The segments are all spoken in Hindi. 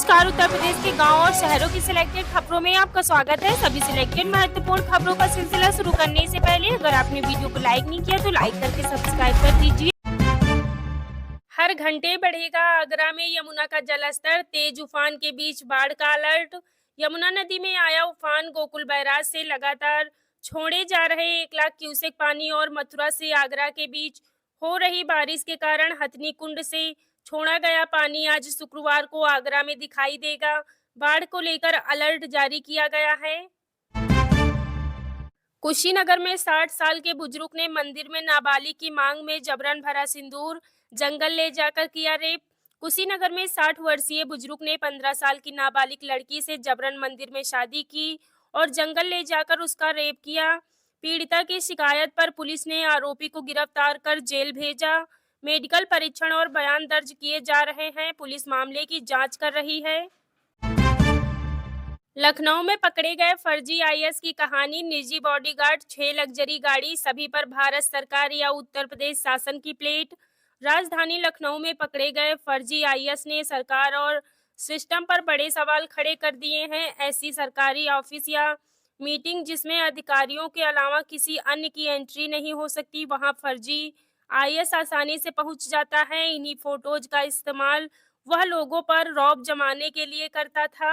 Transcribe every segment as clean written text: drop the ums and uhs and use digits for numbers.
नमस्कार। उत्तर प्रदेश के गांव और शहरों की सिलेक्टेड खबरों में आपका स्वागत है। सभी सिलेक्टेड महत्वपूर्ण खबरों का सिलसिला शुरू करने से पहले अगर आपने वीडियो को लाइक नहीं किया तो लाइक करके सब्सक्राइब कर दीजिए। हर घंटे बढ़ेगा आगरा में यमुना का जलस्तर, तेज उफान के बीच बाढ़ का अलर्ट। यमुना नदी में आया उफान, गोकुल बैराज से लगातार छोड़े जा रहे 1 लाख क्यूसेक पानी और मथुरा से आगरा के बीच हो रही बारिश के कारण हथनी कुंड से छोड़ा गया पानी आज शुक्रवार को आगरा में दिखाई देगा। बाढ़ को लेकर अलर्ट जारी किया गया है। कुशीनगर में 60 साल के बुजुर्ग ने मंदिर में नाबालिग की मांग में जबरन भरा सिंदूर, जंगल ले जाकर किया रेप। कुशीनगर में 60 वर्षीय बुजुर्ग ने 15 साल की नाबालिग लड़की से जबरन मंदिर में शादी की और जंगल ले जाकर उसका रेप किया। पीड़िता की शिकायत पर पुलिस ने आरोपी को गिरफ्तार कर जेल भेजा। मेडिकल परीक्षण और बयान दर्ज किए जा रहे हैं। पुलिस मामले की जांच कर रही है। लखनऊ में पकड़े गए फर्जी आईएएस की कहानी, निजी बॉडीगार्ड, 6 लग्जरी गाड़ी, सभी पर भारत सरकार या उत्तर प्रदेश शासन की प्लेट। राजधानी लखनऊ में पकड़े गए फर्जी आईएएस ने सरकार और सिस्टम पर बड़े सवाल खड़े कर दिए हैं। ऐसी सरकारी ऑफिस या मीटिंग जिसमें अधिकारियों के अलावा किसी अन्य की एंट्री नहीं हो सकती, वहां फर्जी आईएएस आसानी से पहुंच जाता है। इन्हीं फोटोज का इस्तेमाल वह लोगों पर रौब जमाने के लिए करता था।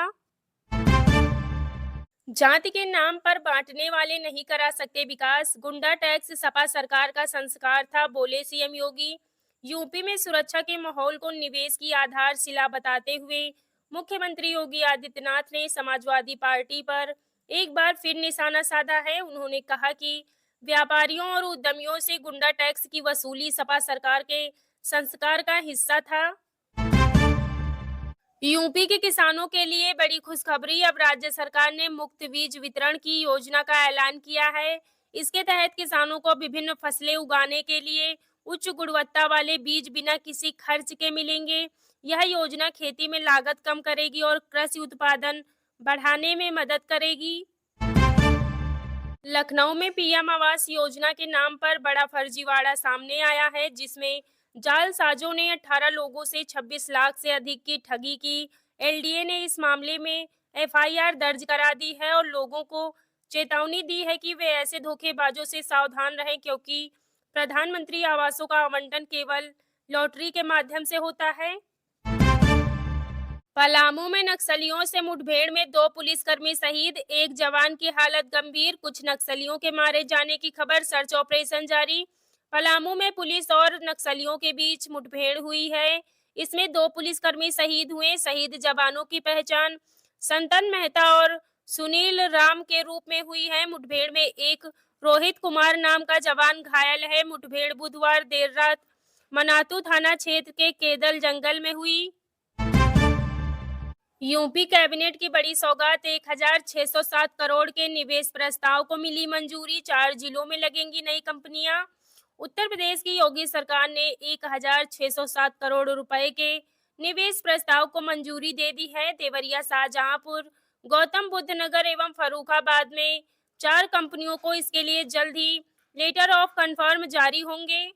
जाति के नाम पर बांटने वाले नहीं करा सकते विकास, गुंडा टैक्स सपा सरकार का संस्कार था, बोले सीएम योगी। यूपी में सुरक्षा के माहौल को निवेश की आधारशिला बताते हुए मुख्यमंत्री योगी आदित्यनाथ ने समाजवादी पार्टी पर एक बार फिर निशाना साधा है। उन्होंने कहा कि व्यापारियों और उद्यमियों से गुंडा टैक्स की वसूली सपा सरकार के संस्कार का हिस्सा था। यूपी के किसानों के लिए बड़ी खुशखबरी, अब राज्य सरकार ने मुफ्त बीज वितरण की योजना का ऐलान किया है। इसके तहत किसानों को विभिन्न फसलें उगाने के लिए उच्च गुणवत्ता वाले बीज बिना किसी खर्च के मिलेंगे। यह योजना खेती में लागत कम करेगी और कृषि उत्पादन बढ़ाने में मदद करेगी। लखनऊ में पीएम आवास योजना के नाम पर बड़ा फर्जीवाड़ा सामने आया है, जिसमें जालसाजों ने 18 लोगों से 26 लाख से अधिक की ठगी की। एलडीए ने इस मामले में एफआईआर दर्ज करा दी है और लोगों को चेतावनी दी है कि वे ऐसे धोखेबाजों से सावधान रहें, क्योंकि प्रधानमंत्री आवासों का आवंटन केवल लॉटरी के माध्यम से होता है। पलामू में नक्सलियों से मुठभेड़ में 2 पुलिसकर्मी शहीद, 1 जवान की हालत गंभीर। कुछ नक्सलियों के मारे जाने की खबर, सर्च ऑपरेशन जारी। पलामू में पुलिस और नक्सलियों के बीच मुठभेड़ हुई है। इसमें 2 पुलिसकर्मी शहीद हुए। शहीद जवानों की पहचान संतन मेहता और सुनील राम के रूप में हुई है। मुठभेड़ में एक रोहित कुमार नाम का जवान घायल है। मुठभेड़ बुधवार देर रात मनातू थाना क्षेत्र के केदल जंगल में हुई। यूपी कैबिनेट की बड़ी सौगात, 1607 करोड़ के निवेश प्रस्ताव को मिली मंजूरी। 4 जिलों में लगेंगी नई कंपनियां। उत्तर प्रदेश की योगी सरकार ने 1607 करोड़ रुपए के निवेश प्रस्ताव को मंजूरी दे दी है। देवरिया, शाहजहांपुर, गौतम बुद्ध नगर एवं फर्रुखाबाद में 4 कंपनियों को इसके लिए जल्द ही लेटर ऑफ कंफर्म जारी होंगे।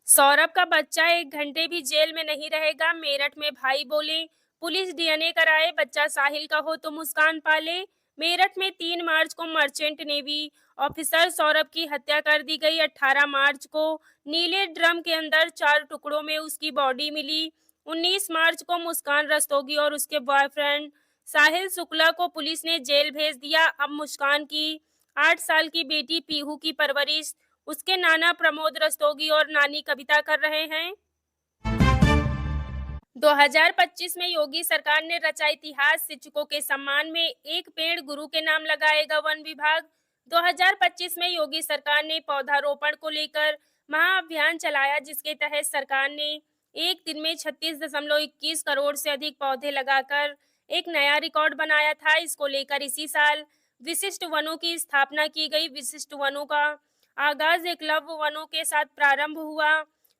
सौरभ का बच्चा 1 घंटे भी जेल में नहीं रहेगा, मेरठ में भाई बोले। पुलिस डीएनए कराए, बच्चा साहिल का हो तो मुस्कान पाले। मेरठ में 3 मार्च को मर्चेंट नेवी ऑफिसर सौरभ की हत्या कर दी गई। 18 मार्च को नीले ड्रम के अंदर 4 टुकड़ों में उसकी बॉडी मिली। 19 मार्च को मुस्कान रस्तोगी और उसके बॉयफ्रेंड साहिल शुक्ला को पुलिस ने जेल भेज दिया। अब मुस्कान की 8 साल की बेटी पीहू की परवरिश उसके नाना प्रमोद रस्तोगी और नानी कविता कर रहे हैं। 2025 में योगी सरकार ने रचा इतिहास, शिक्षकों के सम्मान में 1 पेड़ गुरु के नाम लगाएगा वन विभाग। 2025 में योगी सरकार ने पौधारोपण को लेकर महाअभियान चलाया, जिसके तहत सरकार ने एक दिन में 36.21 करोड़ से अधिक पौधे लगाकर एक नया रिकॉर्ड बनाया था। इसको लेकर इसी साल विशिष्ट वनों की स्थापना की गई। विशिष्ट वनों का आगाज एकलव्य वनों के साथ प्रारंभ हुआ,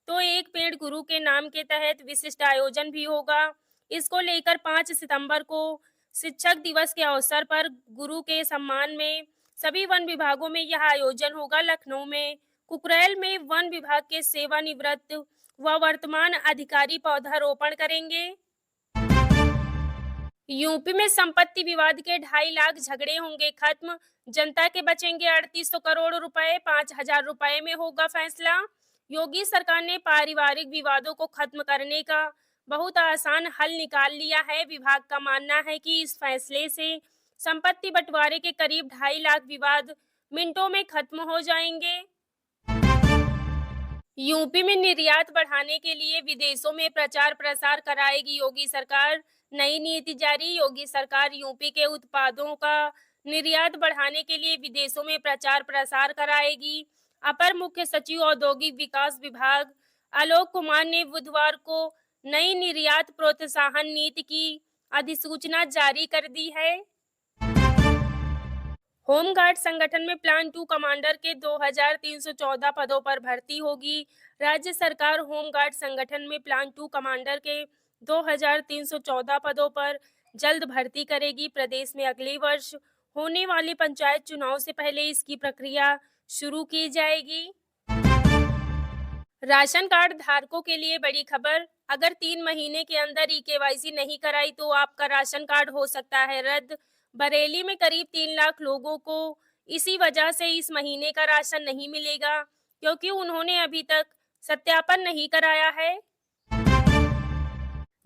तो 1 पेड़ गुरु के नाम के तहत विशिष्ट आयोजन भी होगा। इसको लेकर 5 सितंबर को शिक्षक दिवस के अवसर पर गुरु के सम्मान में सभी वन विभागों में यह आयोजन होगा। लखनऊ में कुकरेल में वन विभाग के सेवानिवृत्त व वर्तमान अधिकारी पौधारोपण करेंगे। यूपी में संपत्ति विवाद के 2.5 लाख झगड़े होंगे खत्म। जनता के बचेंगे 3800 करोड़ रुपए, 5000 रुपए में होगा फैसला। योगी सरकार ने पारिवारिक विवादों को खत्म करने का बहुत आसान हल निकाल लिया है। विभाग का मानना है कि इस फैसले से संपत्ति बंटवारे के करीब 2.5 लाख विवाद मिनटों में खत्म हो जाएंगे। यूपी में निर्यात बढ़ाने के लिए विदेशों में प्रचार प्रसार कराएगी योगी सरकार। नई नीति जारी। योगी सरकार यूपी के उत्पादों का निर्यात बढ़ाने के लिए विदेशों में प्रचार प्रसार कराएगी। अपर मुख्य सचिव औद्योगिक विकास विभाग आलोक कुमार ने बुधवार को नई निर्यात प्रोत्साहन नीति की अधिसूचना जारी कर दी है। होमगार्ड संगठन में प्लान 2 कमांडर के 2314 पदों पर भर्ती होगी। राज्य सरकार होमगार्ड संगठन में प्लान 2 कमांडर के 2314 पदों पर जल्द भर्ती करेगी। प्रदेश में अगले वर्ष होने वाले पंचायत चुनाव से पहले इसकी प्रक्रिया शुरू की जाएगी। राशन कार्ड धारकों के लिए बड़ी खबर। अगर 3 महीने के अंदर ई-केवाईसी नहीं कराई तो आपका राशन कार्ड हो सकता है रद्द। बरेली में करीब 3 लाख लोगों को इसी वजह से इस महीने का राशन नहीं मिलेगा, क्योंकि उन्होंने अभी तक सत्यापन नहीं कराया है।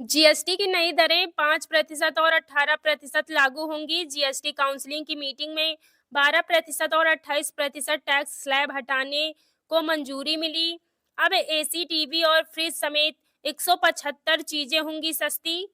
जीएसटी की नई दरें 5% और 18% लागू होंगी। जीएसटी काउंसिल की मीटिंग में 12% और 28% टैक्स स्लैब हटाने को मंजूरी मिली। अब एसी, टीवी और फ्रिज समेत 175 चीजें होंगी सस्ती।